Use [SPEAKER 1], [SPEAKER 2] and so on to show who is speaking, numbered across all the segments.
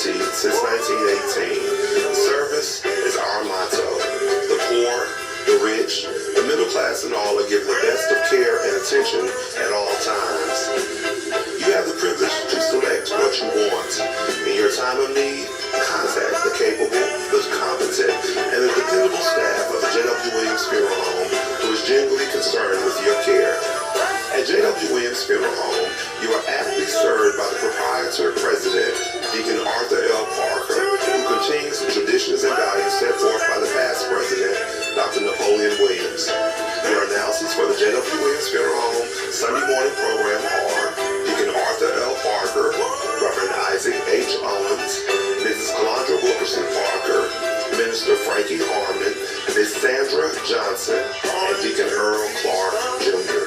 [SPEAKER 1] community since 1918. Service is our motto. The poor, the rich, the middle class, and all are given the best of care and attention at all times. You have the privilege to select what you want. In your time of need, contact the capable, the competent, and the dependable staff of the Jwwilliams Funeral Home, who is genuinely concerned with your care. At Jwwilliams Funeral Home, you are aptly served by the proprietor president, Deacon Arthur L. Parker, who continues the traditions and values set forth by the past president, Dr. Napoleon Williams. Your announcers for the Jwwilliams Funeral Home Sunday morning program are Deacon Arthur L. Parker, Reverend Isaac H. Owens, Mrs. Alondra Wilkerson Parker, Minister Frankie Harmon, Ms. Sandra Johnson, and Deacon Earl Clark, Jr.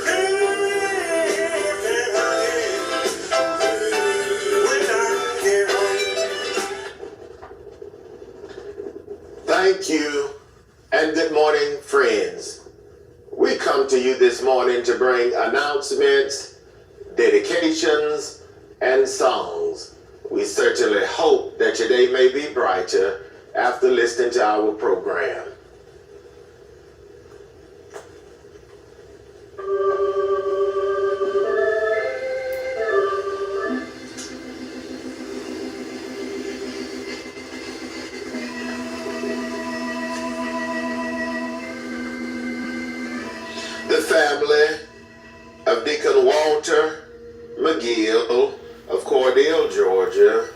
[SPEAKER 2] Thank you, and good morning, friends. We come to you this morning to bring announcements, dedications, and songs. We certainly hope that your day may be brighter after listening to our program. The family of Deacon Walter McGill of Cordele, Georgia.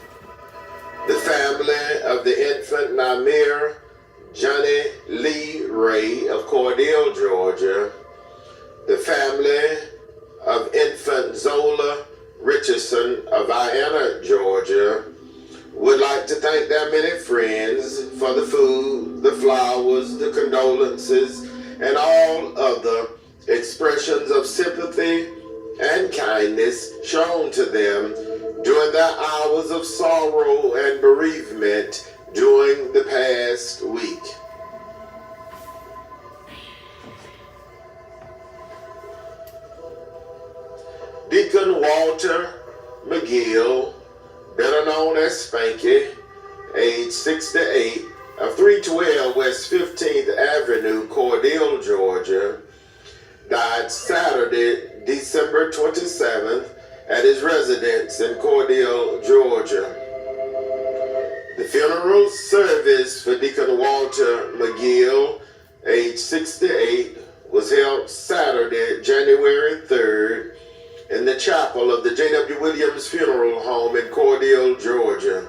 [SPEAKER 2] The family of the infant Namir Johnny Lee Ray of Cordele, Georgia. The family of infant Zola Richardson of Vienna, Georgia, would like to thank their many friends for the food, the flowers, the condolences, and all other expressions of sympathy and kindness shown to them during their hours of sorrow and bereavement during the past week. Deacon Walter McGill, better known as Spanky, age 68, of 312 West 15th Avenue, Cordele, Georgia, died Saturday, December 27th at his residence in Cordele, Georgia. The funeral service for Deacon Walter McGill, age 68, was held Saturday, January 3rd, in the chapel of the Jwwilliams Funeral Home in Cordele, Georgia.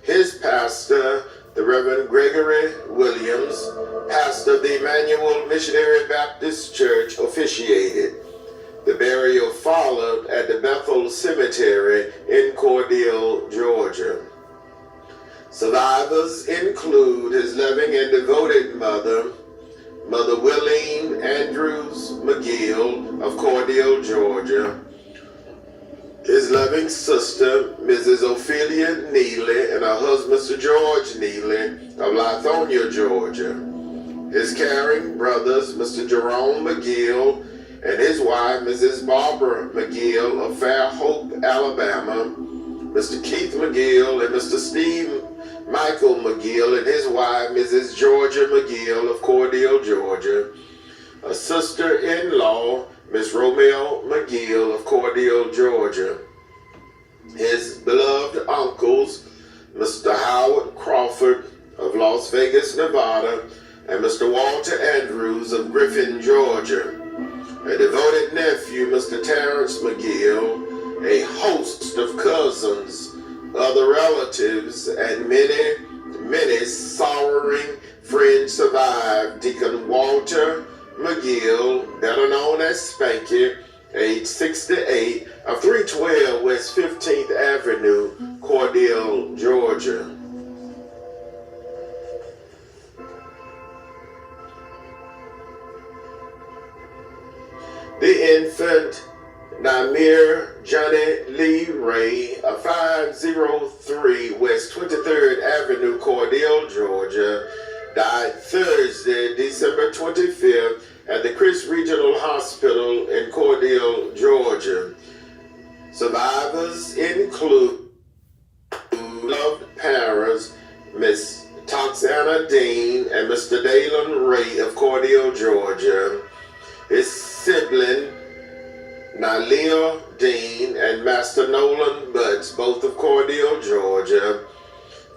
[SPEAKER 2] His pastor, the Reverend Gregory Williams, pastor of the Emmanuel Missionary Baptist Church, officiated. The burial followed at the Bethel Cemetery in Cordele, Georgia. Survivors include his loving and devoted mother, Mother Willeen Andrews McGill of Cordele, Georgia, his loving sister, Mrs. Ophelia Neely, and her husband, Mr. George Neely of Lithonia, Georgia, his caring brothers, Mr. Jerome McGill and his wife, Mrs. Barbara McGill of Fairhope, Alabama, Mr. Keith McGill and Mr. Steve Michael McGill and his wife, Mrs. Georgia McGill of Cordele, Georgia, a sister-in-law, Miss Romeo McGill of Cordele, Georgia, his beloved uncles, Mr. Howard Crawford of Las Vegas, Nevada, and Mr. Walter Andrews of Griffin, Georgia, a devoted nephew, Mr. Terrence McGill, a host of cousins, other relatives, and many sorrowing friends survived Deacon Walter McGill, better known as Spanky, age 68, of 312 West 15th Avenue, Cordele, Georgia. The infant Namir Johnny Lee Ray of 503 West 23rd Avenue, Cordele, Georgia, died Thursday, December 25th at the Chris Regional Hospital in Cordele, Georgia. Survivors include Mr. Dalen Ray of Cordele, Georgia. His sibling, Nalia Dean and Master Nolan Butts, both of Cordele, Georgia.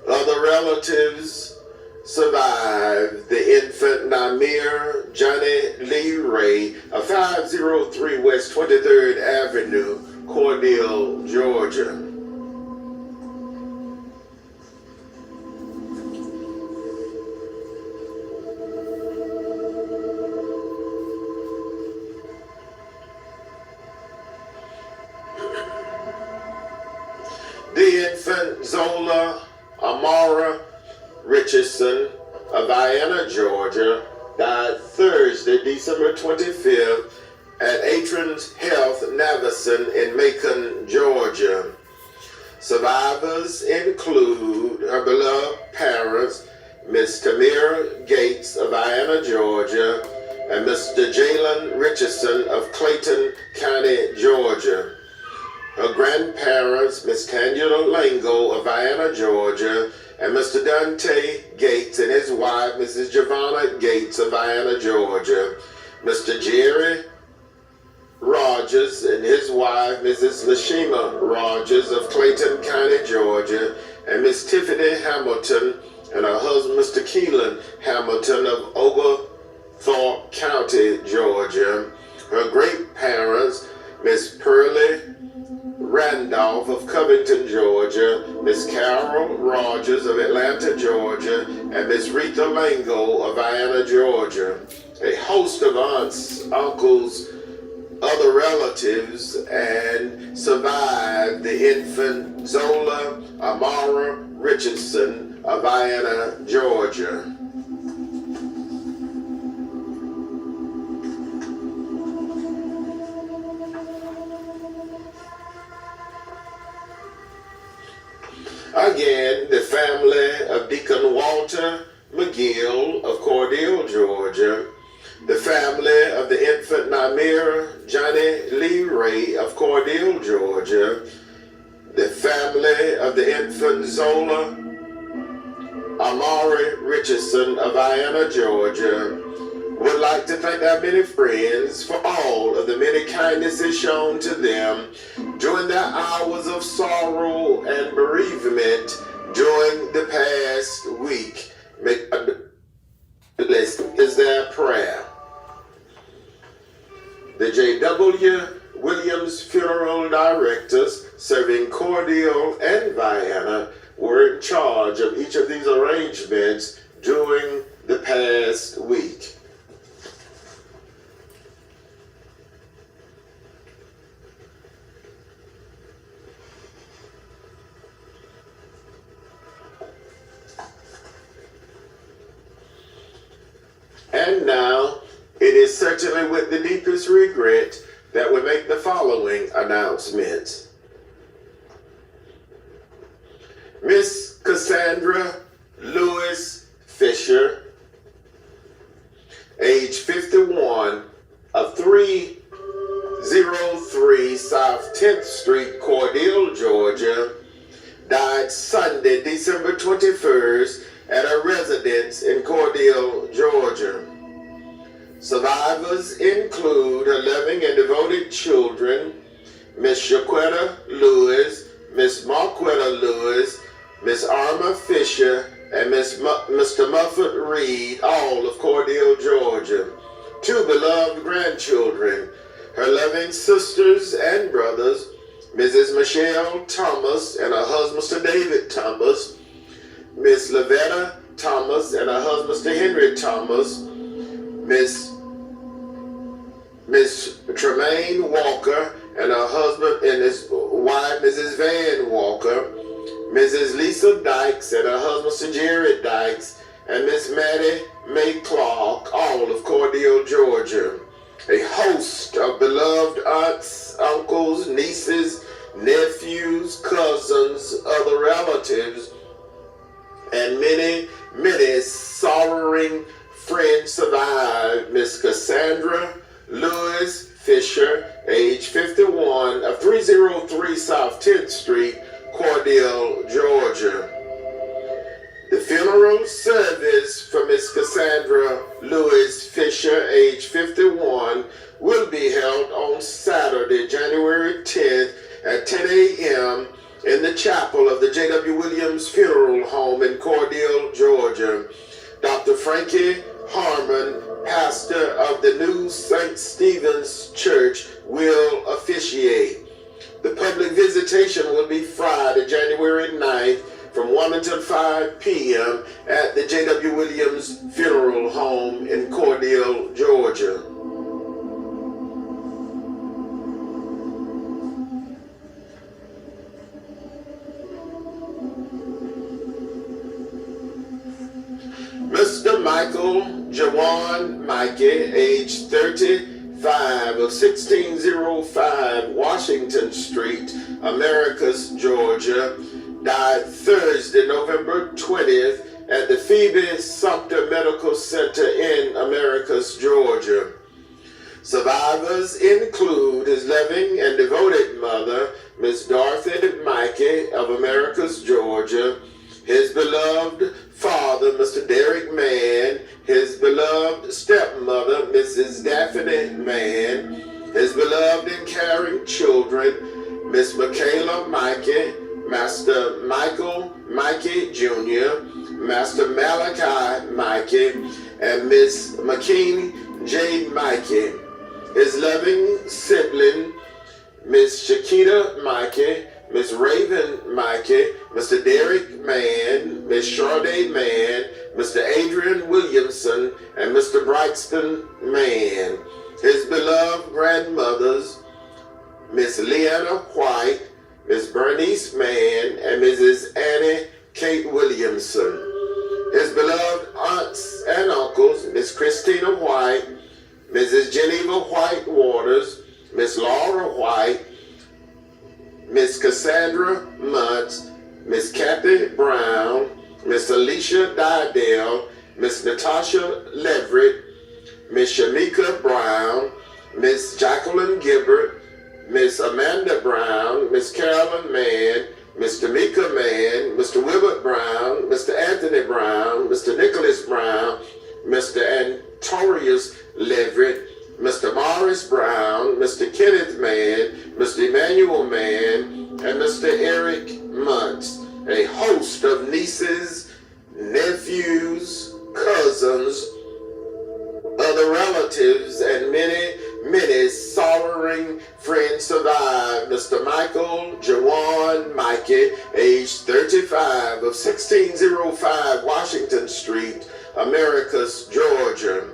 [SPEAKER 2] Other relatives survived the infant Namir Johnny Lee Ray of 503 West 23rd Avenue, Cordele, Georgia. The infant Zola Amara Richardson of Vienna, Georgia, died Thursday, December 25th at Atrons Health Navison in Macon, Georgia. Survivors include her beloved parents, Miss Tamira Gates of Vienna, Georgia, and Mr. Jalen Richardson of Clayton County, Georgia. Her grandparents, Miss Tangela Lango of Vienna, Georgia, and Mr. Dante Gates and his wife, Mrs. Giovanna Gates of Vienna, Georgia. Mr. Jerry Rogers and his wife, Mrs. Lashima Rogers of Clayton County, Georgia, and Miss Tiffany Hamilton and her husband, Mr. Keelan Hamilton of Oglethorpe County, Georgia. Her great parents, Miss Pearlie Randolph of Covington, Georgia, Miss Carol Rogers of Atlanta, Georgia, and Miss Rita Lango of Vienna, Georgia. A host of aunts, uncles, other relatives, and survived the infant Zola Amara Richardson of Vienna, Georgia. Again, the family of Deacon Walter McGill of Cordele, Georgia. The family of the infant Namir Johnny Lee Ray of Cordele, Georgia. The family of the infant Zola Amari Richardson of Vienna, Georgia. Would like to thank our many friends for all of the many kindnesses shown to them during their hours of sorrow and bereavement during the past week. May God bless is their prayer. The Jwwilliams funeral directors serving Cordele and Vienna were in charge of each of these arrangements during the past week. And now, it is certainly with the deepest regret that we make the following announcements. Miss Cassandra Lewis Fisher, age 51, of 303 South 10th Street, Cordele, Georgia, died Sunday, December 21st, at her residence in Cordele, Georgia. Survivors include her loving and devoted children, Miss Shaquetta Lewis, Miss Marquetta Lewis, Miss Arma Fisher, and Mr. Muffet Reed, all of Cordele, Georgia. Two beloved grandchildren, her loving sisters and brothers, Mrs. Michelle Thomas and her husband, Mr. David Thomas, Miss Lavetta Thomas and her husband, Mr. Henry Thomas, Miss Tremaine Walker and her husband and his wife, Mrs. Van Walker, Mrs. Lisa Dykes and her husband, Mr. Jerry Dykes, and Miss Maddie May Clark, all of Cordele, Georgia. A host of beloved aunts, uncles, nieces, nephews, cousins, other relatives, and many, many sorrowing friends survived Miss Cassandra Lewis Fisher, age 51, of 303 South 10th Street, Cordele, Georgia. The funeral service for Miss Cassandra in the chapel of the Jwwilliams Funeral Home in Cordele, Georgia. Dr. Frankie Harmon, pastor of the New St. Stephen's Church, will officiate. The public visitation will be Friday, January 9th from 1 until 5 p.m. at the Jwwilliams Funeral Home in Cordele, Georgia. Mr. Michael Jawan Mikey, age 35, of 1605 Washington Street, Americus, Georgia, died Thursday, November 20th at the Phoebe Sumter Medical Center in Americus, Georgia. Survivors include his loving and devoted mother, Miss Dorothy Mikey of Americus, Georgia, his beloved father, Mr. Derek Mann, his beloved stepmother, Mrs. Daphne Mann, his beloved and caring children, Miss Michaela Mikey, Master Michael Mikey Jr., Master Malachi Mikey, and Miss McKean J. Mikey, his loving sibling, Miss Shakita Mikey, Miss Raven Mikey, Mr. Derek Mann, Miss Sade Mann, Mr. Adrian Williamson, and Mr. Brixton Mann. His beloved grandmothers, Miss Leanna White, Miss Bernice Mann, and Mrs. Annie Kate Williamson. His beloved aunts and uncles, Miss Christina White, Mrs. Geneva White Waters, Miss Laura White, Miss Cassandra Muntz, Miss Kathy Brown, Miss Alicia Didell, Miss Natasha Leverett, Miss Shamika Brown, Miss Jacqueline Gibbert, Miss Amanda Brown, Miss Carolyn Mann, Miss Tamika Mann, Mr. Wilbert Brown, Mr. Anthony Brown, Mr. Nicholas Brown, Mr. Antorius Leverett, Mr. Morris Brown, Mr. Kenneth Mann, Mr. Emmanuel Mann, and Mr. Eric Muntz. A host of nieces, nephews, cousins, other relatives, and many sorrowing friends survived Mr. Michael Jawan Mikey, age 35, of 1605 Washington Street, Americus, Georgia.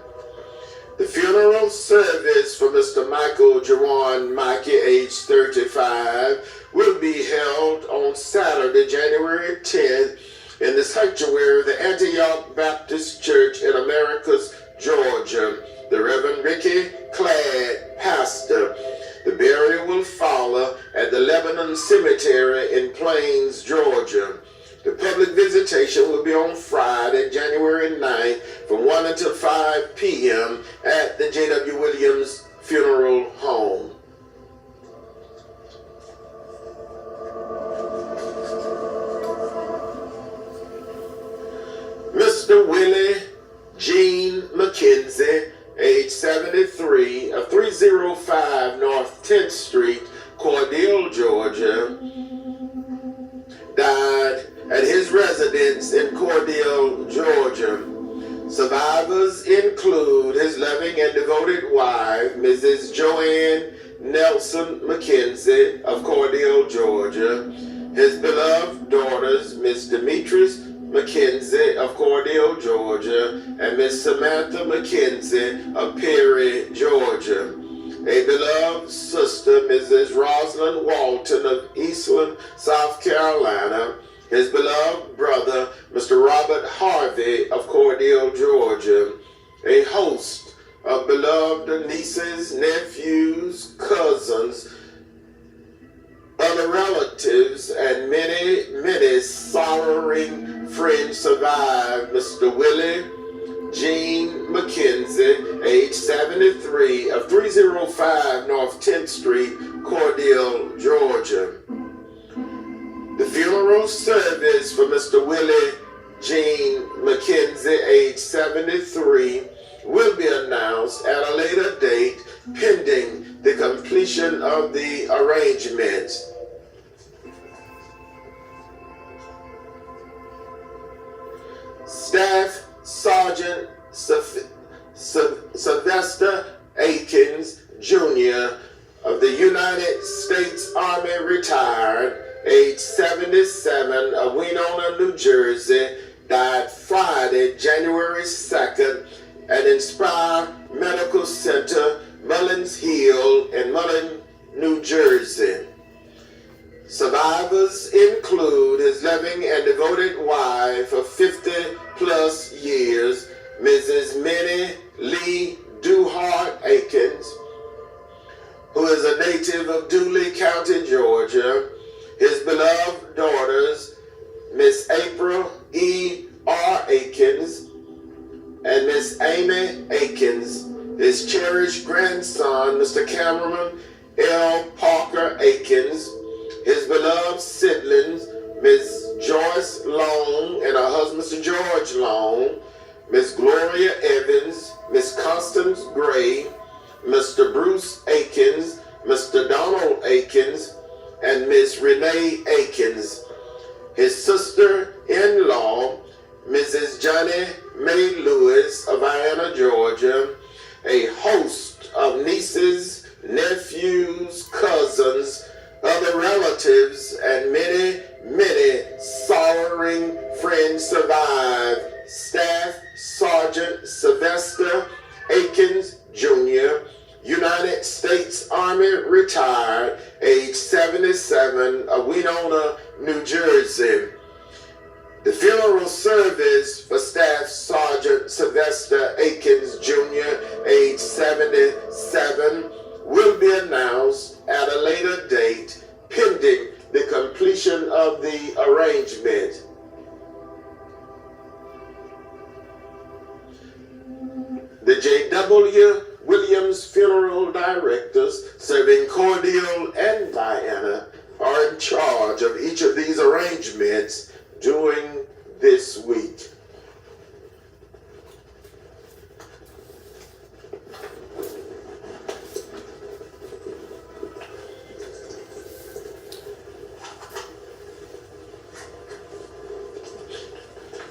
[SPEAKER 2] The funeral service for Mr. Michael Jawan Mikey, age 35, will be held on Saturday, January 10th, in the sanctuary of the Antioch Baptist Church in Americus, Georgia. The Reverend Ricky Cladd, pastor. The burial will follow at the Lebanon Cemetery in Plains, Georgia. The public visitation will be on Friday, January 9th, from 1 until 5 p.m. at the Jwwilliams Funeral Home. Mr. Willie Gene McKenzie, age 73, of 305 North 10th Street, Cordele, Georgia, died at his residence in Cordele, Georgia. Survivors include his loving and devoted wife, Mrs. Joanne Nelson McKenzie of Cordele, Georgia, his beloved daughters, Miss Demetrius McKenzie of Cordele, Georgia, and Miss Samantha McKenzie of Perry, Georgia. A beloved sister, Mrs. Rosalind Walton of Eastland, South Carolina. His beloved brother, Mr. Robert Harvey of Cordele, Georgia. A host of beloved nieces, nephews, cousins, other relatives, and many sorrowing friends survived Mr. Willie Gene McKenzie, age 73, of 305 North 10th Street, Cordele, Georgia. The funeral service for Mr. Willie Gene McKenzie, age 73, will be announced at a later date pending the completion of the arrangements. 77 of Winona, New Jersey, died Friday, January 2nd at Inspire Medical Center, Mullins Hill in Mullen, New Jersey. Survivors include his loving and devoted wife of 50 plus years, Mrs. Minnie Lee Duhart Akins, who is a native of Dooley County, Georgia. His beloved daughters, Miss April E. R. Akins and Miss Amy Akins. His cherished grandson, Mr. Cameron L. Parker Akins. His beloved siblings, Miss Joyce Long and her husband, Mr. George Long. Miss Gloria Evans, Miss Constance Gray, Mr. Bruce Akins, Mr. Donald Akins, and Miss Renee Akins. His sister-in-law, Mrs. Johnny Mae Lewis of Vienna, Georgia, a host of nieces, nephews, cousins, other relatives, and many, many sorrowing friends survive. Staff Sergeant Sylvester Akins Jr., United States Army retired, age 77, of Winona, New Jersey. The funeral service for Staff Sergeant Sylvester Akins Jr., age 77, will be announced at a later date, pending the completion of the arrangement. The Jwwilliams funeral directors serving Cordele and Vienna are in charge of each of these arrangements during this week.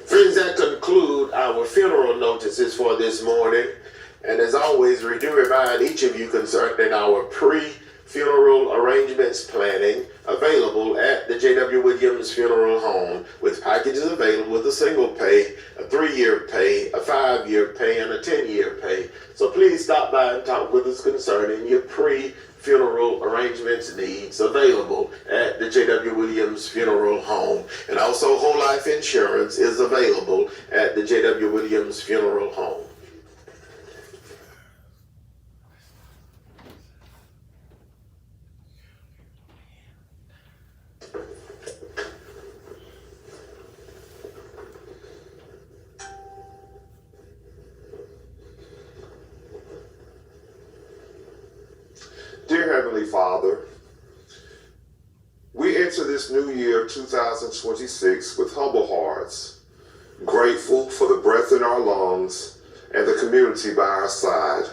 [SPEAKER 2] Friends, that conclude our funeral notices for this morning. And as always, we do remind each of you concerning our pre-funeral arrangements planning available at the Jwwilliams Funeral Home, with packages available with a single pay, a 3-year pay, a 5-year pay, and a 10-year pay. So please stop by and talk with us concerning your pre-funeral arrangements needs available at the Jwwilliams Funeral Home. And also whole life insurance is available at the Jwwilliams Funeral Home. Dear Heavenly Father, we enter this new year 2026 with humble hearts, grateful for the breath in our lungs and the community by our side.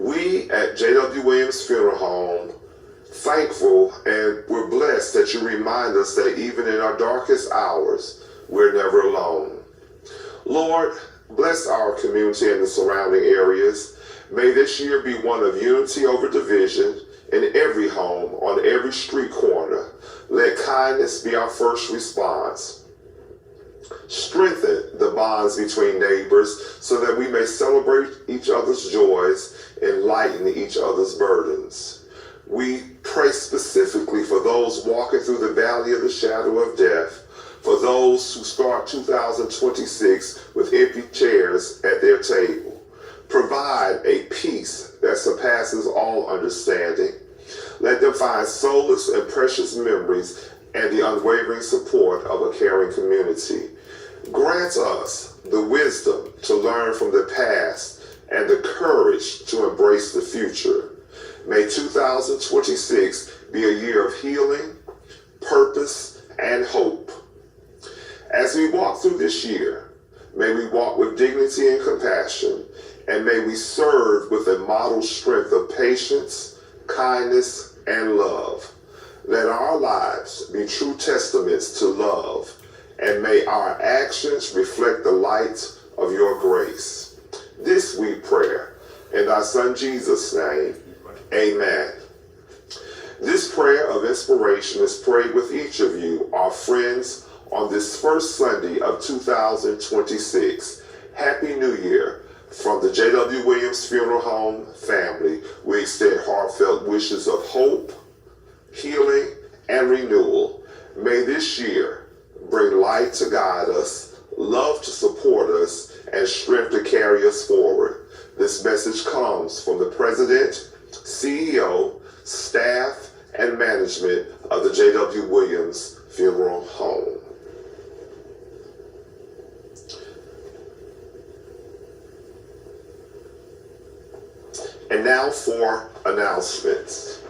[SPEAKER 2] We at Jwwilliams Funeral Home, thankful and we're blessed that you remind us that even in our darkest hours, we're never alone. Lord, bless our community and the surrounding areas. May this year be one of unity over division in every home, on every street corner. Let kindness be our first response. Strengthen the bonds between neighbors so that we may celebrate each other's joys and lighten each other's burdens. We pray specifically for those walking through the valley of the shadow of death, for those who start 2026 with empty chairs at their table. Provide a peace that surpasses all understanding. Let them find solace and precious memories and the unwavering support of a caring community. Grant us the wisdom to learn from the past and the courage to embrace the future. May 2026 be a year of healing, purpose, and hope. As we walk through this year, may we walk with dignity and compassion, and may we serve with a model strength of patience, kindness, and love. Let our lives be true testaments to love, and may our actions reflect the light of your grace. This we pray in thy Son Jesus' name, amen.
[SPEAKER 1] This prayer of inspiration is prayed with each of you, our friends, on this first Sunday of 2026. Happy New Year. From the Jwwilliams Funeral Home family, we extend heartfelt wishes of hope, healing, and renewal. May this year bring light to guide us, love to support us, and strength to carry us forward. This message comes from the President, CEO, staff, and management of the Jwwilliams Funeral Home. And now for announcements.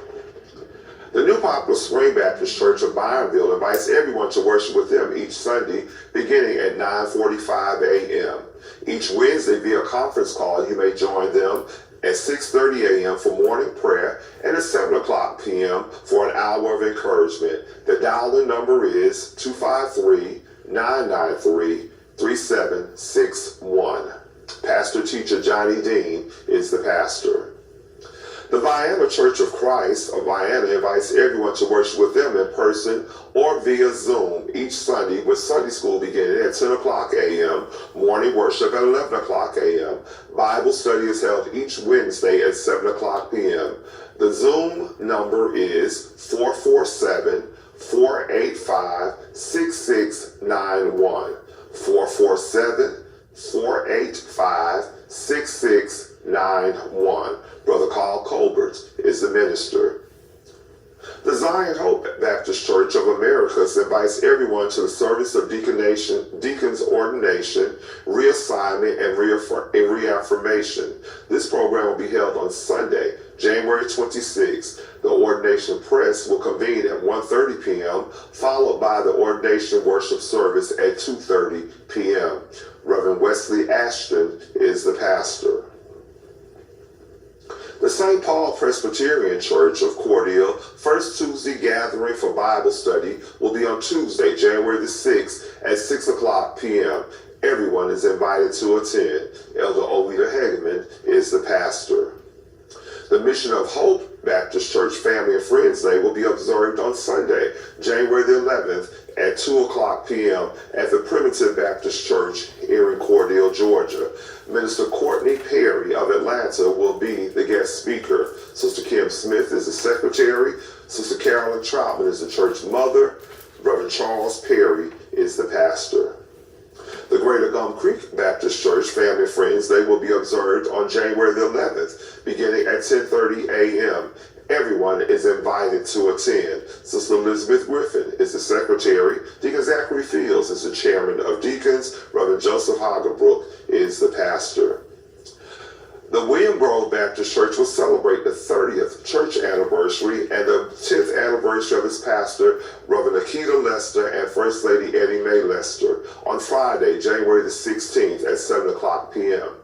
[SPEAKER 1] The New Poplar Spring Baptist Church of Byronville invites everyone to worship with them each Sunday beginning at 9:45 a.m. Each Wednesday via conference call, you may join them at 6:30 a.m. for morning prayer and at 7 o'clock p.m. for an hour of encouragement. The dial-in number is 253-993-3761. Pastor Teacher Johnny Dean is the pastor. The Vienna Church of Christ of Vienna invites everyone to worship with them in person or via Zoom each Sunday, with Sunday school beginning at 10 o'clock a.m., morning worship at 11 o'clock a.m. Bible study is held each Wednesday at 7 o'clock p.m. The Zoom number is 447-485-6691. 447-485-6691. Brother Carl Colbert is the minister. The Zion Hope Baptist Church of Americas invites everyone to the service of deacon's ordination, reassignment, and reaffirmation. This program will be held on Sunday, January 26th. The ordination press will convene at 1:30 p.m., followed by the ordination worship service at 2:30 p.m. Reverend Wesley Ashton is the pastor. The St. Paul Presbyterian Church of Cordele First Tuesday Gathering for Bible Study will be on Tuesday, January the 6th at 6 o'clock p.m. Everyone is invited to attend. Elder Ovita Hageman is the pastor. The Mission of Hope Baptist Church Family and Friends Day will be observed on Sunday, January the 11th at 2 o'clock p.m. at the Primitive Baptist Church here in Cordele, Georgia. Minister Courtney Perry of Atlanta will be the guest speaker. Sister Kim Smith is the secretary. Sister Carolyn Troutman is the church mother. Reverend Charles Perry is the pastor. The Greater Gum Creek Baptist Church Family and Friends Day will be observed on January the 11th, beginning at 10:30 a.m. Everyone is invited to attend. Sister Elizabeth Griffin is the secretary. Deacon Zachary Fields is the chairman of deacons. Reverend Joseph Hagerbrook is the pastor. The William Grove Baptist Church will celebrate the 30th church anniversary and the 10th anniversary of its pastor, Reverend Akita Lester and First Lady Eddie Mae Lester, on Friday, January the 16th at 7 o'clock p.m.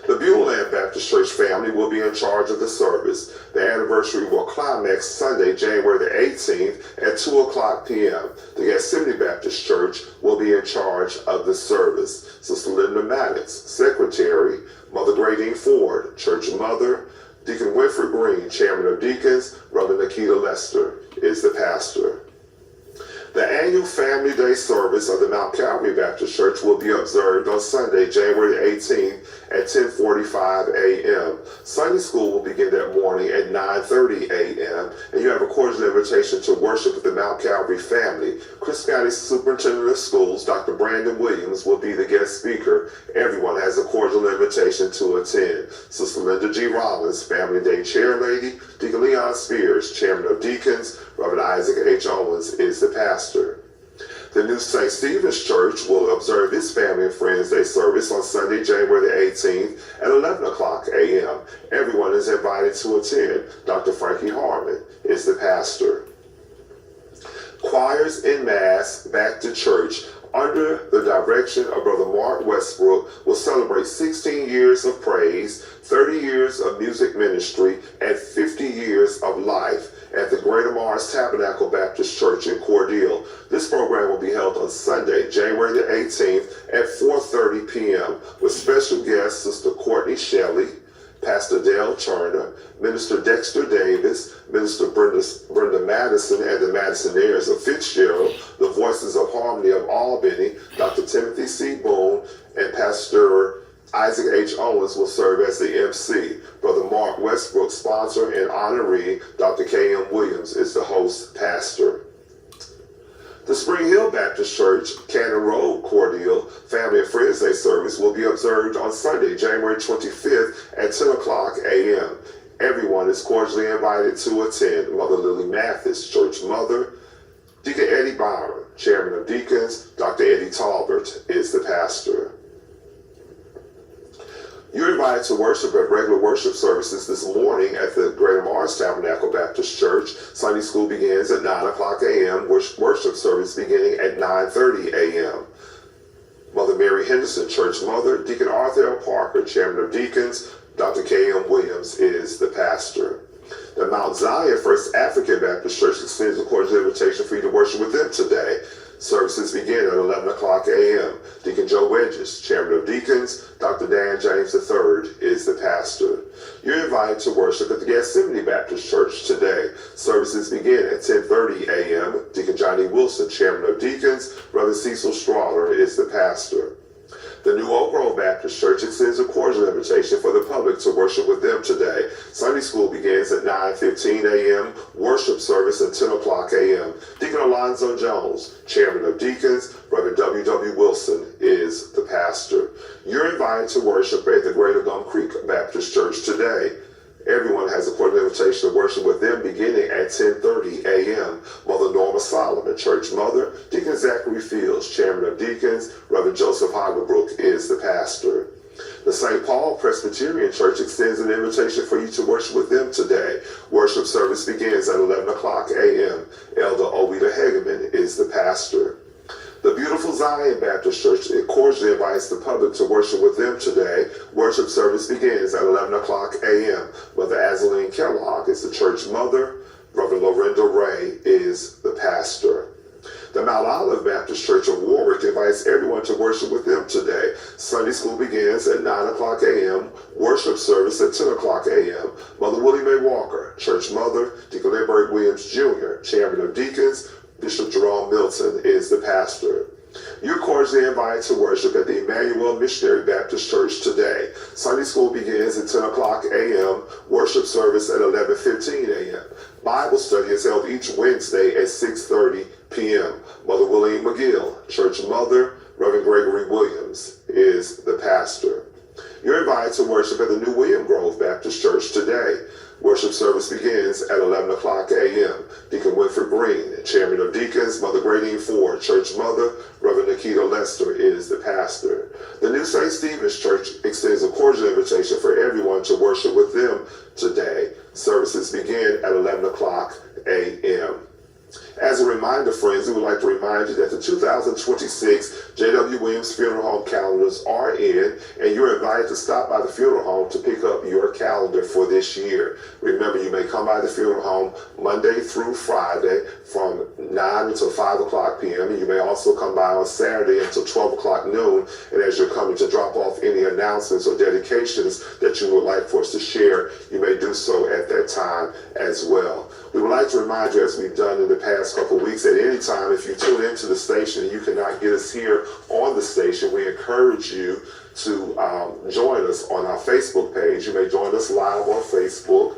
[SPEAKER 1] The Buellland Baptist Church family will be in charge of the service. The anniversary will climax Sunday, January the 18th at 2 o'clock p.m. The Gethsemane Baptist Church will be in charge of the service. Sister Linda Maddox, secretary. Mother Gradine Ford, church mother. Deacon Winfred Green, chairman of deacons. Reverend Akita Lester is the pastor. The annual Family Day service of the Mount Calvary Baptist Church will be observed on Sunday, January 18th at 10:45 a.m. Sunday school will begin that morning at 9:30 a.m. and you have a cordial invitation to worship with the Mount Calvary family. Chris County Superintendent of Schools, Dr. Brandon Williams, will be the guest speaker. Everyone has a cordial invitation to attend. Sister Linda G. Rollins, Family Day chairlady. Deacon Leon Spears, chairman of deacons. Reverend Isaac H. Owens is the pastor. The New St. Stephen's Church will observe its Family and Friends Day service on Sunday, January the 18th at 11 o'clock a.m. Everyone is invited to attend. Dr. Frankie Harmon is the pastor. Choirs in Mass Back to Church, under the direction of Brother Mark Westbrook, will celebrate 16 years of praise, 30 years of music ministry, and 50 years of life at the Greater Mars Tabernacle Baptist Church in Cordele. This program will be held on Sunday, January the 18th at 4:30 p.m. with special guest Sister Courtney Shelley, Pastor Dale Turner, Minister Dexter Davis, Minister Brenda Madison and the Madisonians of Fitzgerald, the Voices of Harmony of Albany, Dr. Timothy C. Boone, and Pastor Isaac H. Owens will serve as the MC. Brother Mark Westbrook, sponsor and honoree, Dr. K.M. Williams is the host pastor. The Spring Hill Baptist Church, Cannon Road Cordial Family and Friends Day service will be observed on Sunday, January 25th at 10 o'clock a.m. Everyone is cordially invited to attend. Mother Lily Mathis, Church Mother, Deacon Eddie Byron, Chairman of Deacons, Dr. Eddie Talbert is the pastor. You're invited to worship at regular worship services this morning at the Greater Mars Tabernacle Baptist Church. Sunday school begins at 9 o'clock a.m. Worship service beginning at 9:30 a.m. Mother Mary Henderson, Church Mother, Deacon Arthur L. Parker, Chairman of Deacons, Dr. K.M. Williams is the pastor. The Mount Zion First African Baptist Church extends a cordial invitation for you to worship with them today. Services begin at 11 o'clock a.m. Deacon Joe Wedges, Chairman of Deacons, Dr. Dan James III is the pastor. You're invited to worship at the Gethsemane Baptist Church today. Services begin at 10:30 a.m. Deacon Johnny Wilson, Chairman of Deacons, Reverend Cecil Strawler is the pastor. The New Oak Grove Baptist Church extends a cordial invitation for the public to worship with them today. Sunday school begins at 9:15 a.m., worship service at 10 o'clock a.m. Deacon Alonzo Jones, Chairman of Deacons, Reverend W.W. Wilson is the pastor. You're invited to worship at the Greater Gum Creek Baptist Church today. Everyone has a cordial invitation to worship with them beginning at 10:30 a.m. Mother Norma Solomon, Church Mother, Deacon Zachary Fields, Chairman of Deacons, Reverend Joseph Hagerbrook is the pastor. The St. Paul Presbyterian Church extends an invitation for you to worship with them today. Worship service begins at 11 o'clock a.m. Elder Obita Hegeman is the pastor. The Beautiful Zion Baptist Church cordially invites the public to worship with them today. Worship service begins at 11 o'clock a.m. Mother Azaline Kellogg is the church mother. Reverend Lorinda Ray is the pastor. The Mount Olive Baptist Church of Warwick invites everyone to worship with them today. Sunday school begins at 9 o'clock a.m. Worship service at 10 o'clock a.m. Mother Willie Mae Walker, church mother. Deacon Lindbergh Williams Jr., Chairman of Deacons, Bishop Jerome Milton is the pastor. You're cordially invited to worship at the Emmanuel Missionary Baptist Church today. Sunday school begins at 10 o'clock a.m., worship service at 11:15 a.m. Bible study is held each Wednesday at 6:30 p.m. Mother William McGill, church mother, Reverend Gregory Williams is the pastor. You're invited to worship at the New William Grove Baptist Church today. Worship service begins at 11 o'clock a.m. Deacon Winfred Green, Chairman of Deacons, Mother Gradine Ford, Church Mother, Reverend Nikita Lester is the pastor. The New St. Stephen's Church extends a cordial invitation for everyone to worship with them today. Services begin at 11 o'clock a.m. As a reminder, friends, we would like to remind you that the 2026 J.W. Williams Funeral Home calendars are in, and you're invited to stop by the funeral home to pick up your calendar for this year. Remember, you may come by the funeral home Monday through Friday from 9 until 5 o'clock p.m., and you may also come by on Saturday until 12 o'clock noon, and as you're coming to drop off any announcements or dedications that you would like for us to share, you may do so at that time as well. We would like to remind you, as we've done in the past couple of weeks, at any time, if you tune into the station and you cannot get us here on the station, we encourage you to join us on our Facebook page. You may join us live on Facebook,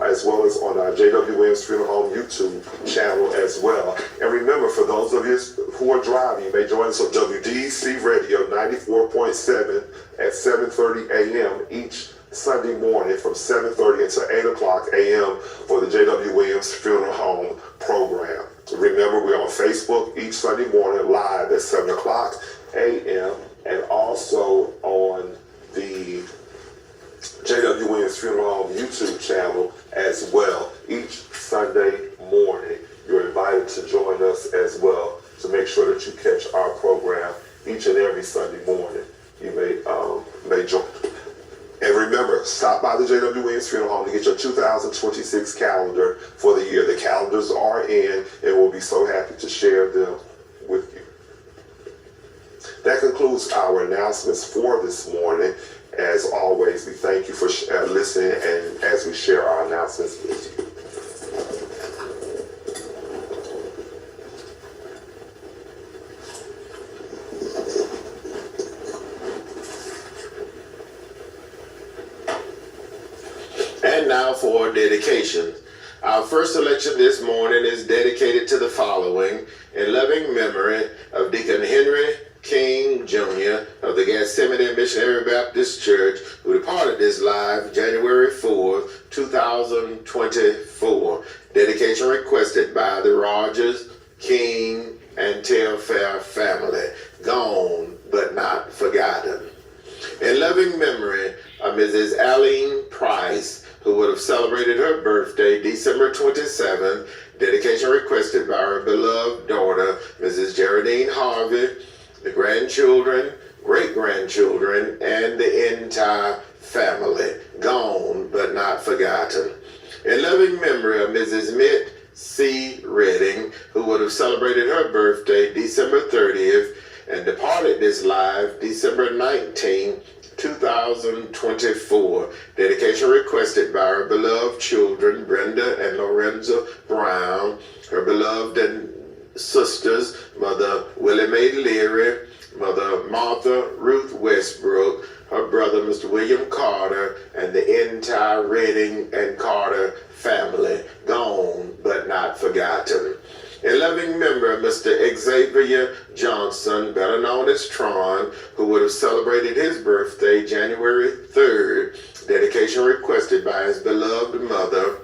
[SPEAKER 1] as well as on our J.W. Williams Funeral Home YouTube channel as well. And remember, for those of you who are driving, you may join us on WDEC Radio 94.7 at 7:30 a.m. each Sunday morning from 7:30 until 8 o'clock a.m. for the J.W. Williams Funeral Home program. Remember, we're on Facebook each Sunday morning live at 7 o'clock a.m. and also on the J.W. Williams Funeral Home YouTube channel as well each Sunday morning. You're invited to join us as well to make sure that you catch our program each and every Sunday morning. You may join. And remember, stop by the J.W. Williams Funeral Home to get your 2026 calendar for the year. The calendars are in, and we'll be so happy to share them with you. That concludes our announcements for this morning. As always, we thank you for listening and as we share our announcements with you.
[SPEAKER 2] And now for dedication. Our first selection this morning is dedicated to the following: in loving memory of Deacon Henry King Jr. of the Gethsemane Missionary Baptist Church, who departed this life January 4th, 2024. Dedication requested by the Rogers, King, and Telfair family. Gone but not forgotten. In loving memory of Mrs. Aline Price, who would have celebrated her birthday December 27th. Dedication requested by her beloved daughter, Mrs. Geraldine Harvey, the grandchildren, great-grandchildren, and the entire family. Gone but not forgotten. In loving memory of Mrs. Mitt C. Redding, who would have celebrated her birthday December 30th and departed this life December 19th, 2024. Dedication requested by her beloved children, Brenda and Lorenzo Brown, her beloved and sisters, Mother Willie Mae Leary, Mother Martha Ruth Westbrook, her brother, Mr. William Carter, and the entire Redding and Carter family. Gone but not forgotten. In loving memory of Mr. Xavier Johnson, better known as Tron, who would have celebrated his birthday January 3rd. Dedication requested by his beloved mother,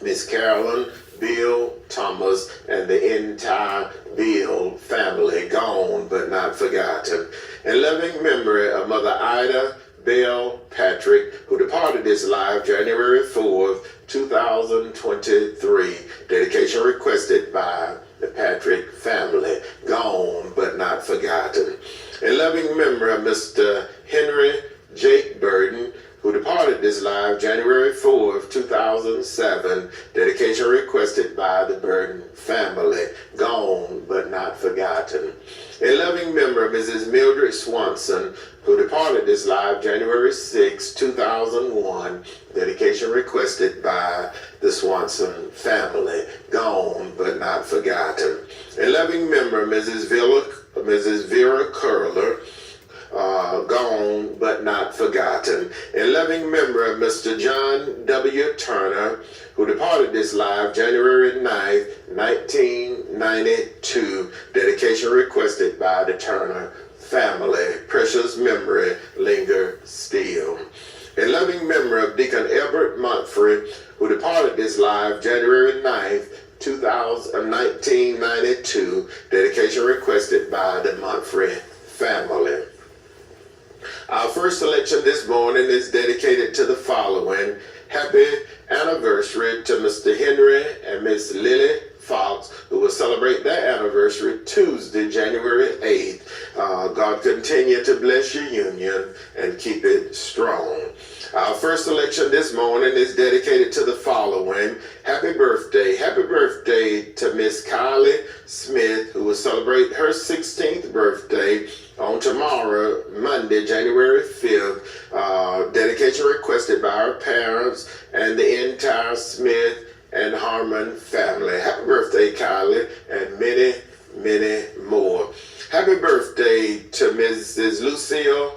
[SPEAKER 2] Miss Carolyn Bill Thomas, and the entire Bill family. Gone but not forgotten. In loving memory of Mother Ida Bell Patrick, who departed this life January 4th, 2023. Dedication requested by the Patrick family. Gone but not forgotten. In loving memory of Mr. Henry Jake Burton, who departed this life January 4th, 2007. Dedication requested by the Burton family. Gone but not forgotten. In loving memory of Mrs. Mildred Swanson, who departed this life January 6, 2001. Dedication requested by the Swanson family. Gone but not forgotten. In loving memory of Mrs. Vera Curler, gone but not forgotten. In loving memory of Mr. John W. Turner, who departed this life January 9th, 1992. Dedication requested by the Turner family. Precious memory linger still. In loving memory of Deacon Albert Montfrey, who departed this life January 9th, 1992. Dedication requested by the Montfrey family. Our first selection this morning is dedicated to the following: happy anniversary to Mr. Henry and Miss Lily Fox, who will celebrate their anniversary Tuesday, January 8th. God continue to bless your union and keep it strong. Our first selection this morning is dedicated to the following: happy birthday to Miss Kylie Smith, who will celebrate her 16th birthday on tomorrow, Monday, January 5th. Dedication requested by her parents and the entire Smith and Harmon family. Happy birthday, Kylie, and many, many more. Happy birthday to Mrs. Lucille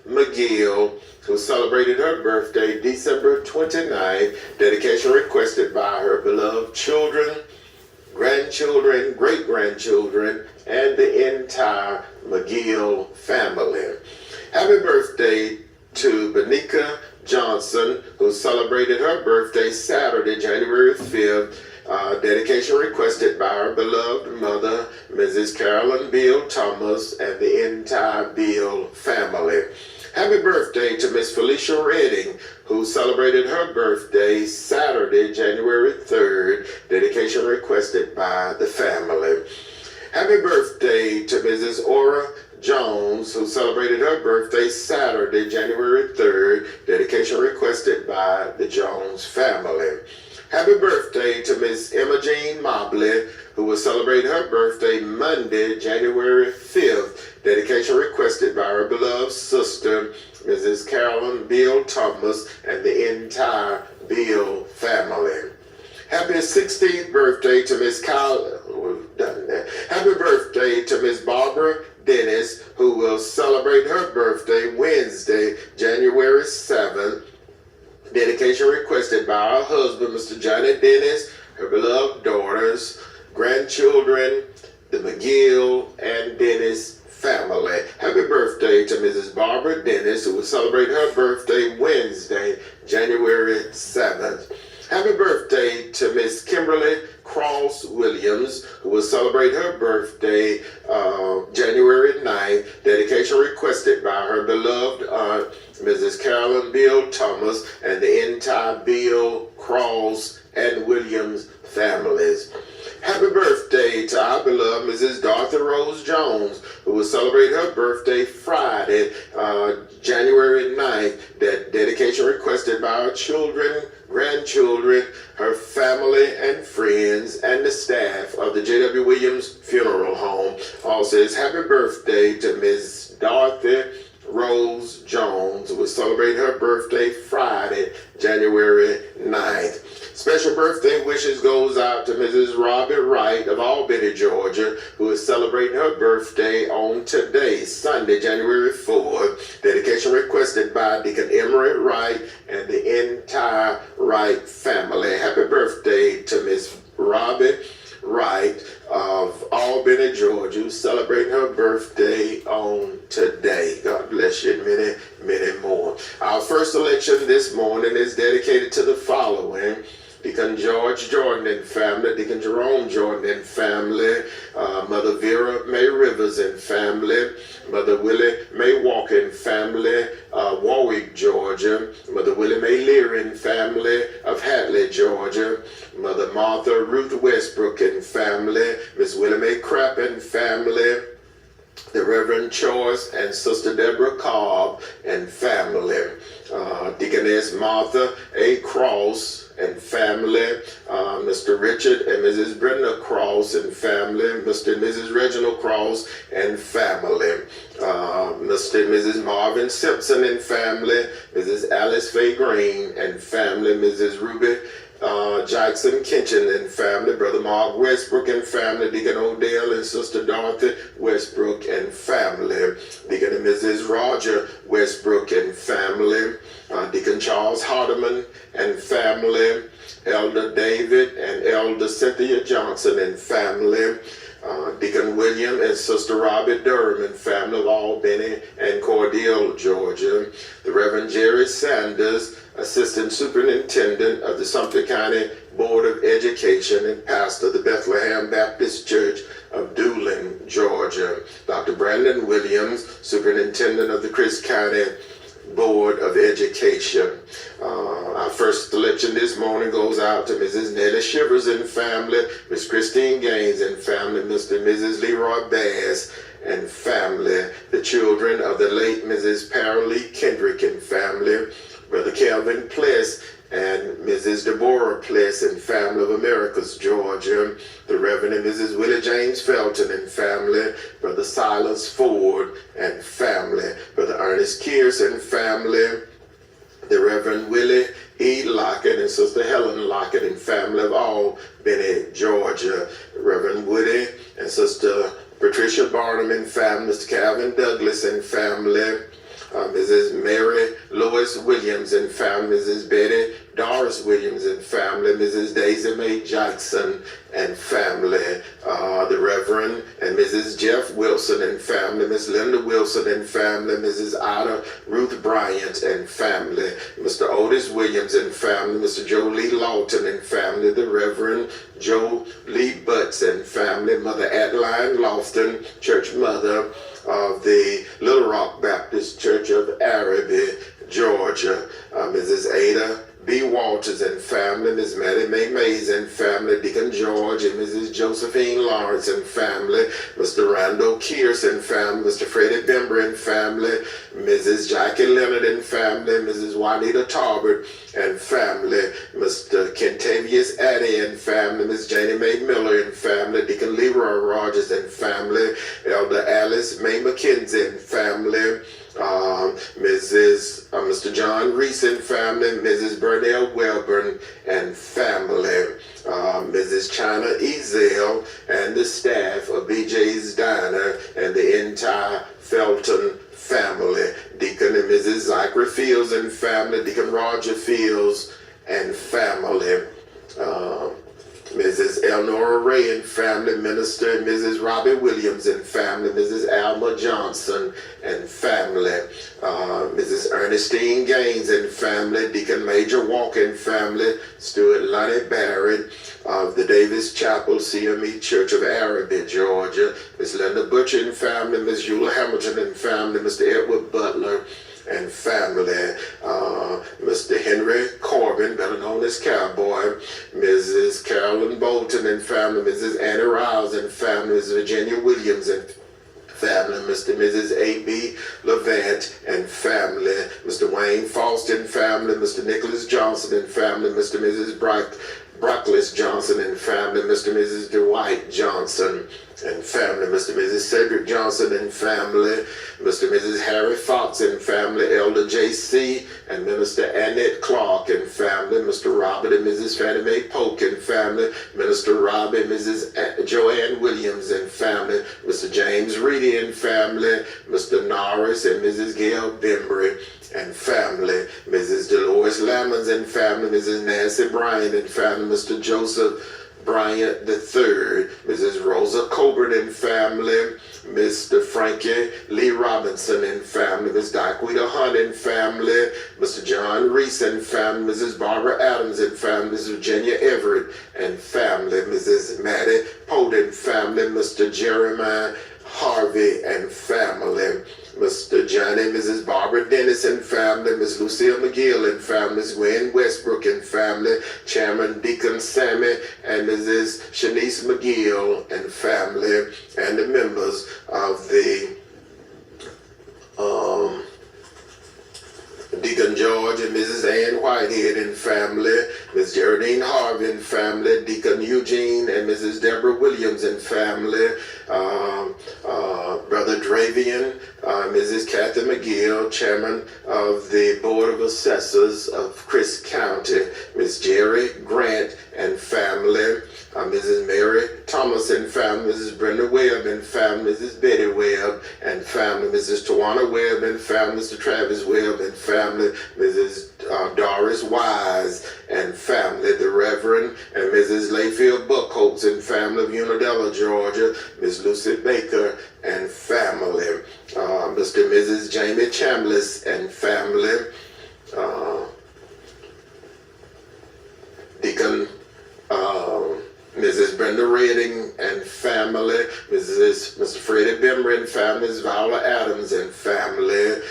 [SPEAKER 2] McGill, who celebrated her birthday December 29th. Dedication requested by her beloved children, grandchildren, great-grandchildren, and the entire McGill family. Happy birthday to Benika Johnson, who celebrated her birthday Saturday, January 5th. Dedication requested by her beloved mother, Mrs. Carolyn Bill Thomas, and the entire Bill family. Happy birthday to Miss Felicia Redding, who celebrated her birthday Saturday, January 3rd. Dedication requested by the family. Happy birthday to Mrs. Ora Jones, who celebrated her birthday Saturday, January 3rd. Dedication requested by the Jones family. Happy birthday to Miss Emma Jean Mobley, who will celebrate her birthday Monday, January 5th. Dedication requested by her beloved sister, Mrs. Carolyn Bill Thomas, and the entire Bill family. Happy 16th birthday to Miss Kyle. We've done that. Happy birthday to Miss Barbara Dennis, who will celebrate her birthday Wednesday, January 7th. Dedication requested by her husband, Mr. Johnny Dennis, her beloved daughters, grandchildren, the McGill and Dennis family. Happy birthday to Mrs. Barbara Dennis, who will celebrate her birthday Wednesday, January 7th. Happy birthday to Miss Kimberly Cross Williams, who will celebrate her birthday January 9th. Dedication requested by her beloved aunt, Mrs. Carolyn Bill Thomas, and the entire Bill Cross and Williams families. Happy birthday to our beloved Mrs. Dorothy Rose Jones, who will celebrate her birthday Friday, January 9th. That dedication requested by her children, grandchildren, her family and friends, and the staff of the Jwwilliams Funeral Home. Also says happy birthday to Miss Dorothy Rose Jones, who will celebrate her birthday Friday, January 9th. Special birthday wishes goes out to Mrs. Robbie Wright of Albany, Georgia, who is celebrating her birthday on today, Sunday, January 4th. Dedication requested by Deacon Emery Wright and the entire Wright family. Happy birthday to Miss Robbie Wright of Albany, Georgia, who's celebrating her birthday on today. God bless you, and many, many more. Our first election this morning is dedicated to the following: Deacon George Jordan and family, Deacon Jerome Jordan and family, Mother Vera May Rivers and family, Mother Willie May Walker and family, Warwick, Georgia, Mother Willie May Leary and family of Hatley, Georgia, Mother Martha Ruth Westbrook and family, Miss Willie May Crapp and family, the Reverend Choice and Sister Deborah Cobb and family, Deaconess Martha A. Cross and family, Mr. Richard and Mrs. Brenda Cross and family, Mr. and Mrs. Reginald Cross and family, Mr. and Mrs. Marvin Simpson and family, Mrs. Alice Faye Green and family, Mrs. Ruby Jackson Kitchen and family, Brother Mark Westbrook and family, Deacon Odell and Sister Dorothy Westbrook and family, Deacon and Mrs. Roger Westbrook and family, Deacon Charles Hardeman and family, Elder David and Elder Cynthia Johnson and family, Deacon William and Sister Robbie Durham and family of Albany and Cordele, Georgia, the Reverend Jerry Sanders, Assistant Superintendent of the Sumter County Board of Education and pastor of the Bethlehem Baptist Church of Dooling, Georgia, Dr. Brandon Williams, Superintendent of the Chris County Board of Education. Our first election this morning goes out to Mrs. Nellie Shivers and family, Miss Christine Gaines and family, Mr. and Mrs. Leroy Bass and family, the children of the late Mrs. Paralee Kendrick and family, Brother Calvin Pless and Mrs. Deborah Pless and family of Americus, Georgia, the Reverend and Mrs. Willie James Felton and family, Brother Silas Ford and family, Brother Ernest Kears and family, the Reverend Willie E. Lockett and Sister Helen Lockett and family of Albany, Georgia, Reverend Woody and Sister Patricia Barnum and family, Mr. Calvin Douglas and family, Mrs. Mary Lois Williams and family, Mrs. Betty Doris Williams and family, Mrs. Daisy Mae Jackson and family, the Reverend and Mrs. Jeff Wilson and family, Miss Linda Wilson and family, Mrs. Ida Ruth Bryant and family, Mr. Otis Williams and family, Mr. Joe Lee Lawton and family, the Reverend Joe Lee Butts and family, Mother Adeline Lofton, Church Mother of the Little Rock Baptist Church of Araby, Georgia, Mrs. Ada B. Walters and family, Miss Maddie Mae Mays and family, Deacon George and Mrs. Josephine Lawrence and family, Mr. Randall Kears and family, Mr. Freddie Bember and family, Mrs. Jackie Leonard and family, Mrs. Juanita Tarbert and family, Mr. Kentavious Addy and family, Miss Janie Mae Miller and family, Deacon Leroy Rogers and family, Elder Alice Mae McKenzie and family, Mr. John Reese and family, Mrs. Burnell Welburn and family, Mrs. China Ezel and the staff of BJ's Diner and the entire Felton family, Deacon and Mrs. Zachary Fields and family, Deacon Roger Fields and family, Mrs. Elnora Ray and family, Minister Mrs. Robbie Williams and family, Mrs. Alma Johnson and family, Mrs. Ernestine Gaines and family, Deacon Major Walker and family, Stuart Lonnie Barrett of the Davis Chapel CME Church of Araby, Georgia, Miss Linda Butcher and family, Miss Eula Hamilton and family, Mr. Edward Butler and family, Mr. Henry Corbin, better known as Cowboy, Mrs. Carolyn Bolton and family, Mrs. Annie Riles and family, Mrs. Virginia Williams and family, Mr. and Mrs. A.B. Levant and family, Mr. Wayne Foster and family, Mr. Nicholas Johnson and family, Mr. and Mrs. Brockles Johnson and family, Mr. and Mrs. Dwight Johnson and family, Mr. and Mrs. Cedric Johnson and family, Mr. and Mrs. Harry Fox and family, Elder J.C. and Minister Annette Clark and family, Mr. Robert and Mrs. Fannie Mae Polk and family, Minister Robbie and Mrs. Joanne Williams and family, Mr. James Reedy and family, Mr. Norris and Mrs. Gail Bembry and family, Mrs. Dolores Lamons and family, Mrs. Nancy Bryan and family, Mr. Joseph Bryant III, Mrs. Rosa Coburn and family, Mr. Frankie Lee Robinson and family, Ms. Daquita Hunt and family, Mr. John Reese and family, Mrs. Barbara Adams and family, Ms. Virginia Everett and family, Mrs. Maddie Pote and family, Mr. Jeremiah Harvey and family, Mr. Johnny and Mrs. Barbara Dennis and family, Ms. Lucille McGill and family, Ms. Gwen Westbrook and family, Chairman Deacon Sammy and Mrs. Shanice McGill and family, and the members of the Deacon George and Mrs. Ann Whitehead and family, Ms. Geraldine Harvey and family, Deacon Eugene and Mrs. Deborah Williams and family, Brother Dravian, Mrs. Kathy McGill, Chairman of the Board of Assessors of Chris County, Ms. Jerry Grant and family, Mrs. Mary Thomas and family, Mrs. Brenda Webb and family, Mrs. Betty Webb and family, Mrs. Tawana Webb and family, Mr. Travis Webb and family, Mrs. Doris Wise and family, the Reverend and Mrs. Layfield Buckholtz and family of Unadilla, Georgia, Ms. Lucy Baker and family, Mr. and Mrs. Jamie Chambliss and family, Deacon Mrs. Brenda Redding and family, Mr. Freddie Bimber and family, Ms. Viola Adams and family,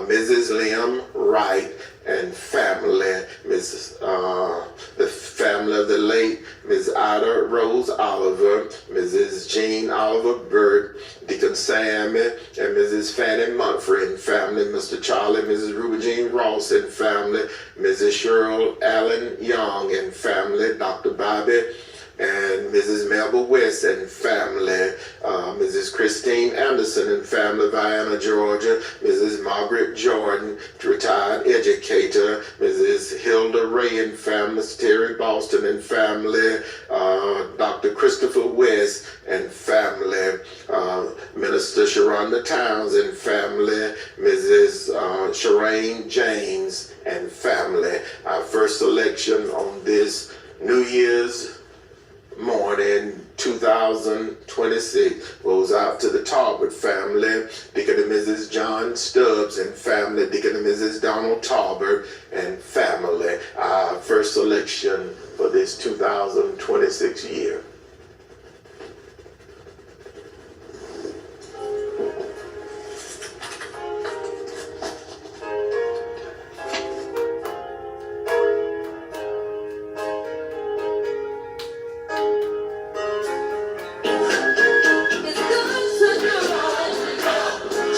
[SPEAKER 2] Mrs. Liam Wright and family, the family of the late Ms. Ida Rose Oliver, Mrs. Jean Oliver Burt, Deacon Sammy and Mrs. Fannie Mumphrey and family, Mr. Charlie and Mrs. Ruby Jean Ross and family, Mrs. Cheryl Allen Young and family, Dr. Bobby and Mrs. Melba West and family, Mrs. Christine Anderson and family, Vienna, Georgia, Mrs. Margaret Jordan, retired educator, Mrs. Hilda Ray and family, Mr. Terry Boston and family, Dr. Christopher West and family, Minister Sharonda Towns and family, Mrs. Shireen James and family. Our first selection on this New Year's morning 2026 goes out to the Talbot family, Deacon and Mrs. John Stubbs and family, Deacon and Mrs. Donald Talbot and family. Our first selection for this 2026 year.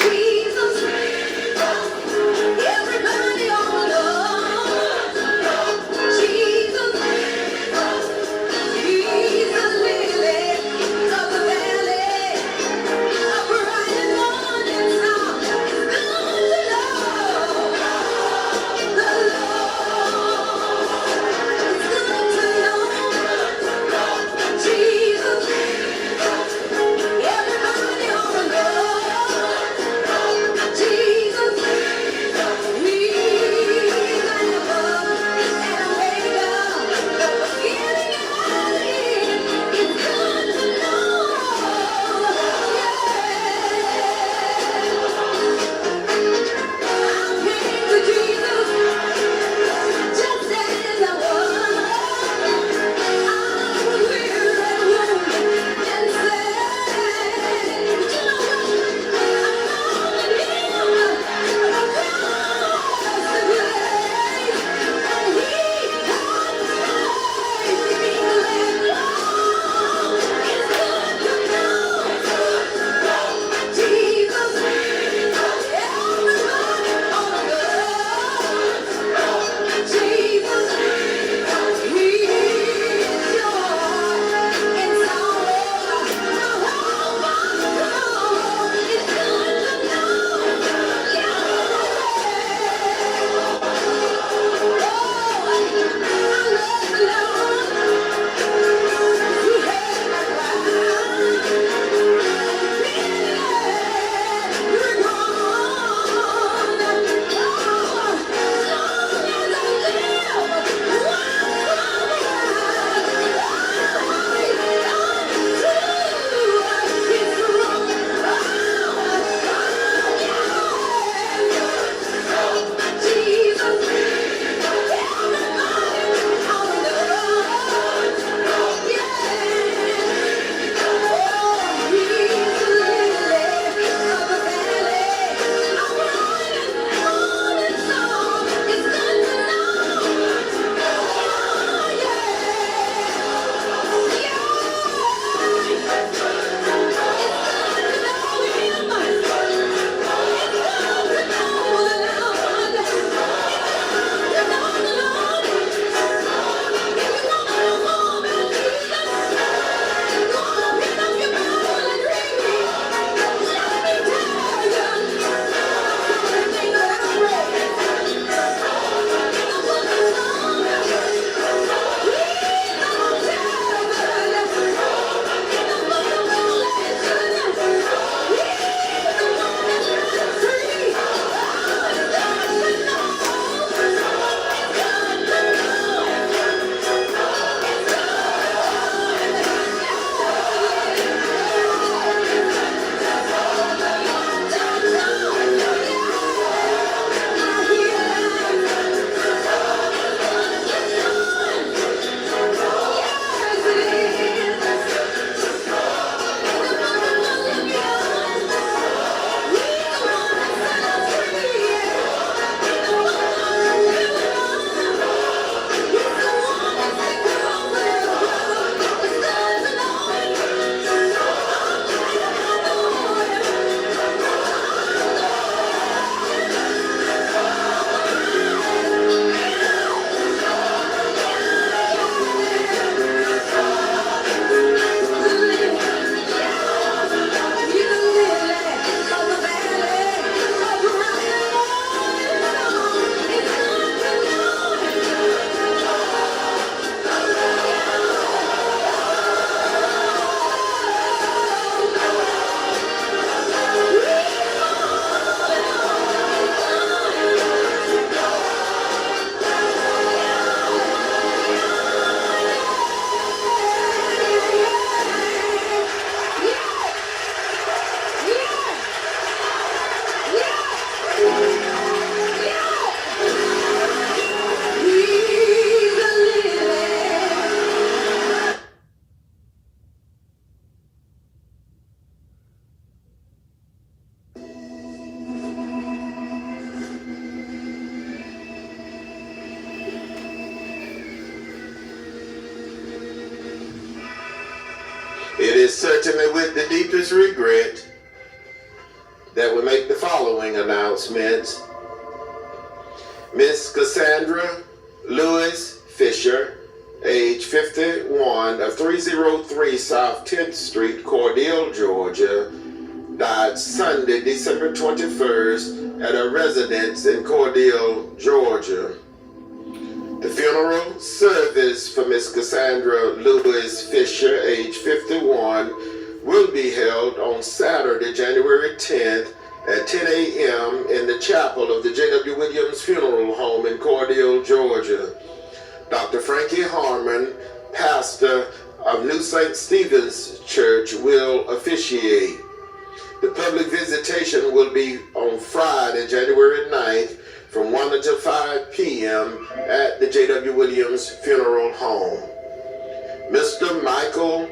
[SPEAKER 3] Jesus,
[SPEAKER 2] certainly with the deepest regret that we make the following announcements. Miss Cassandra Lewis Fisher, age 51, of 303 South 10th Street, Cordele, Georgia, died Sunday, December 21st at a residence in Cordele, Georgia. The funeral service for Miss Cassandra Lewis Fisher, age 51, will be held on Saturday, January 10th at 10 a.m. in the chapel of the Jwwilliams Funeral Home in Cordele, Georgia. Dr. Frankie Harmon, pastor of New St. Stephen's Church, will officiate. The public visitation will be on Friday, January 9th, from 1 until 5 p.m. at the Jwwilliams Funeral Home. Mr. Michael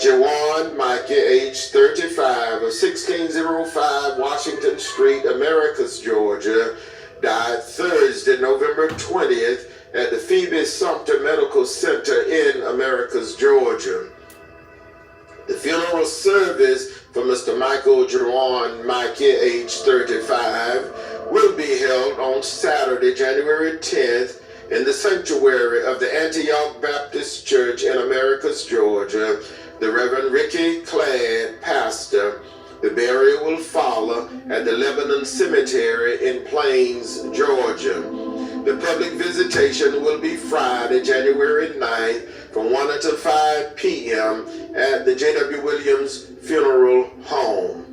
[SPEAKER 2] Jwwilliams, age 35, of 1605 Washington Street, Americus, Georgia, died Thursday, November 20th at the Phoebe Sumter Medical Center in Americus, Georgia. The funeral service for Mr. Michael Jwwilliams, age 35, will be held on Saturday, January 10th in the sanctuary of the Antioch Baptist Church in Americus, Georgia. The Reverend Ricky Cladd, pastor. The burial will follow at the Lebanon Cemetery in Plains, Georgia. The public visitation will be Friday, January 9th from 1 until 5 p.m. at the Jwwilliams Funeral Home.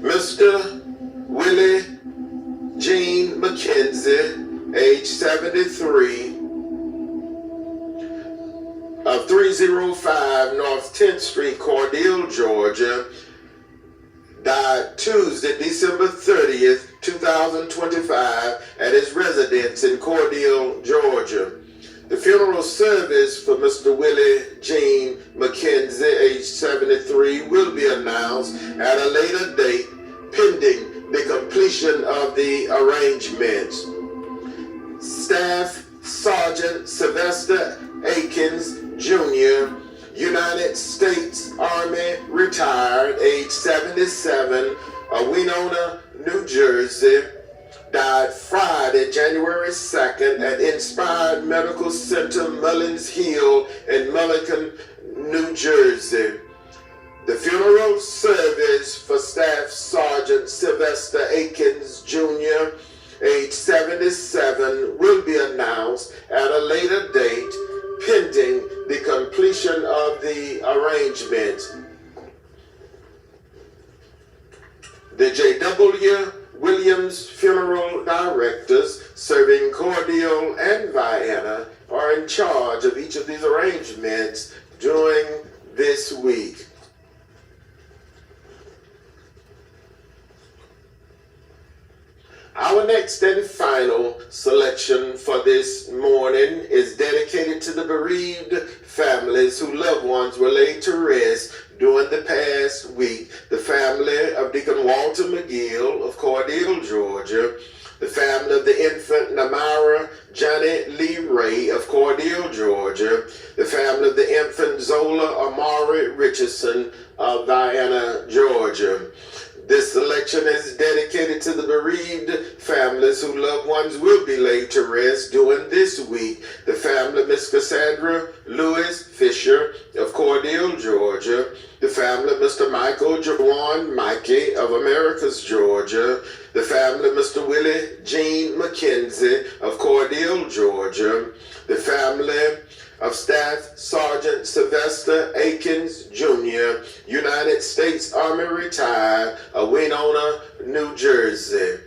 [SPEAKER 2] Mr. Willie Jean McKenzie, age 73, of 305 North 10th Street, Cordele, Georgia, died Tuesday, December 30th, 2025, at his residence in Cordele, Georgia. The funeral service for Mr. Willie Jean McKenzie, age 73, will be announced at a later date, pending the completion of the arrangements. Staff Sergeant Sylvester Akins, Jr., United States Army, retired, age 77, of Winona, New Jersey, died Friday, January 2nd at Inspired Medical Center, Mullins Hill in Mulligan, New Jersey. The funeral service for Staff Sergeant Sylvester Akins, Jr., age 77, will be announced at a later date, pending the completion of the arrangements. The Jwwilliams funeral directors serving Cordele and Vienna are in charge of each of these arrangements during this week. Our next and final selection for this morning is dedicated to the bereaved families whose loved ones were laid to rest during the past week. The family of Deacon Walter McGill of Cordele, Georgia. The family of the infant Namira Johnny Lee Ray of Cordele, Georgia. The family of the infant Zola Amari Richardson of Vienna, Georgia. This selection is dedicated to the bereaved families whose loved ones will be laid to rest during this week. The family of Miss Cassandra Lewis Fisher of Cordele, Georgia. The family of Mr. Michael Jwwilliams of Americus, Georgia. The family of Mr. Willie Jean McKenzie of Cordele, Georgia. The family of Staff Sergeant Sylvester Akins, Jr., United States Army, retired, of Winona, New Jersey.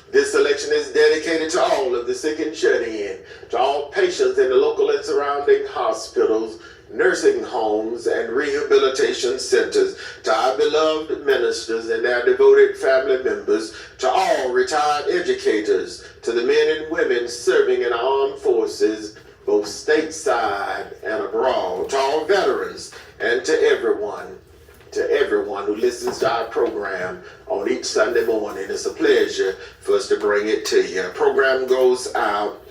[SPEAKER 2] This selection is dedicated to all of the sick and shut-in, to all patients in the local and surrounding hospitals, nursing homes, and rehabilitation centers, to our beloved ministers and their devoted family members, to all retired educators, to the men and women serving in our armed forces, both stateside and abroad, to all veterans, and to everyone who listens to our program on each Sunday morning. It's a pleasure for us to bring it to you. Our program goes out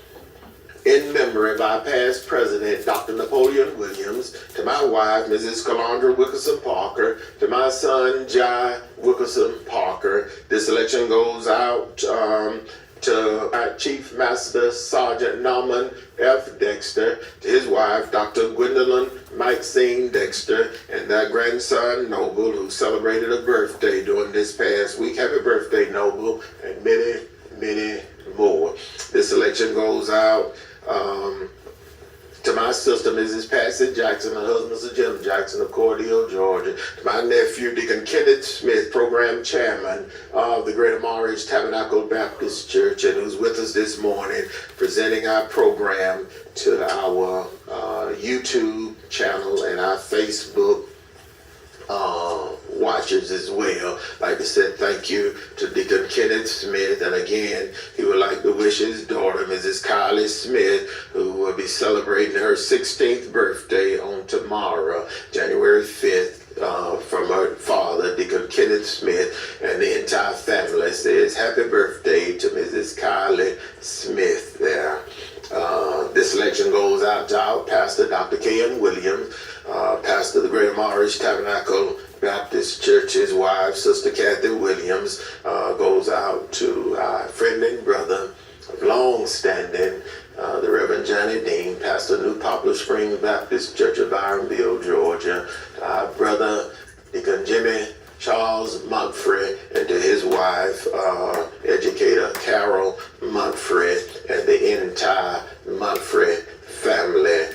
[SPEAKER 2] in memory of our past president, Dr. Napoleon Williams, to my wife, Mrs. Calandra Wilkerson Parker, to my son, Jai Wilkerson Parker. This election goes out to our Chief Master Sergeant Norman F. Dexter, to his wife, Dr. Gwendolyn Maxine Dexter, and their grandson, Noble, who celebrated a birthday during this past week. Happy birthday, Noble, and many, many more. This election goes out to my sister, Mrs. Patsy Jackson, her husband, Mr. Jim Jackson of Cordele, Georgia. To my nephew, Deacon Kenneth Smith, program chairman of the Greater Morridge Tabernacle Baptist Church, and who's with us this morning, presenting our program to our YouTube channel and our Facebook watchers as well. Like I said, thank you to Deacon Kenneth Smith, and again, he would like to wish his daughter, Mrs. Kylie Smith, who will be celebrating her 16th birthday on tomorrow, January 5th, from her father, Deacon Kenneth Smith, and the entire family says happy birthday to Mrs. Kylie Smith there. This election goes out to our pastor, Dr. Jwwilliams, pastor of the Greater Morridge Tabernacle Baptist Church. His wife, Sister Kathy Williams, goes out to our friend and brother of long standing, the Reverend Johnny Dean, pastor of New Poplar Springs Baptist Church of Ironville, Georgia, to our brother, Deacon Jimmy Charles Mumphrey, and to his wife, educator Carol Mumphrey, and the entire Mumphrey family,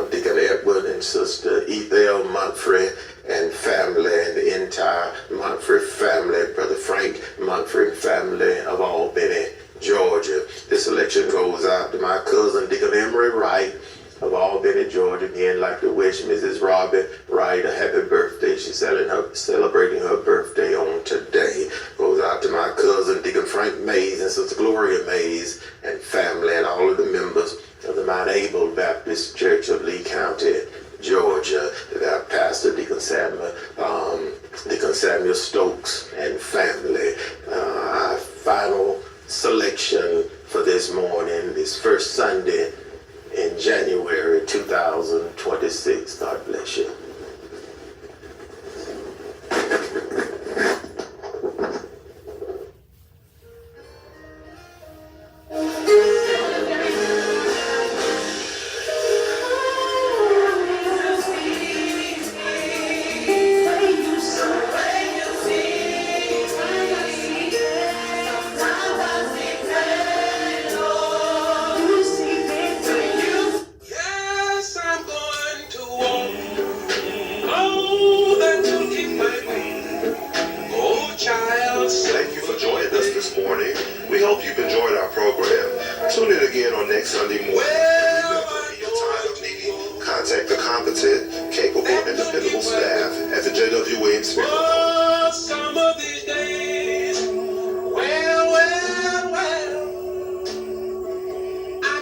[SPEAKER 2] Deacon Edward and Sister Ethel Mumphrey and family, and the entire Mumphrey family, Brother Frank Mumphrey family of Albany, Georgia. This election goes out to my cousin, Deacon Emery Wright of Albany, Georgia. Again, like to wish Mrs. Robbie Wright a happy birthday. She's celebrating her birthday on today. Goes out to my cousin, Deacon Frank Mays and Sister Gloria Mays and family, and all of the members of the Mount Abel Baptist Church of Lee County, Georgia. To our pastor, Deacon Samuel Stokes and family. Our final selection for this morning, this first Sunday in January 2026. God bless you.
[SPEAKER 1] Thank you for joining us this morning. We hope you've enjoyed our program. Tune in again on next Sunday morning. Remember, in your time of need, contact the competent, capable, and dependable staff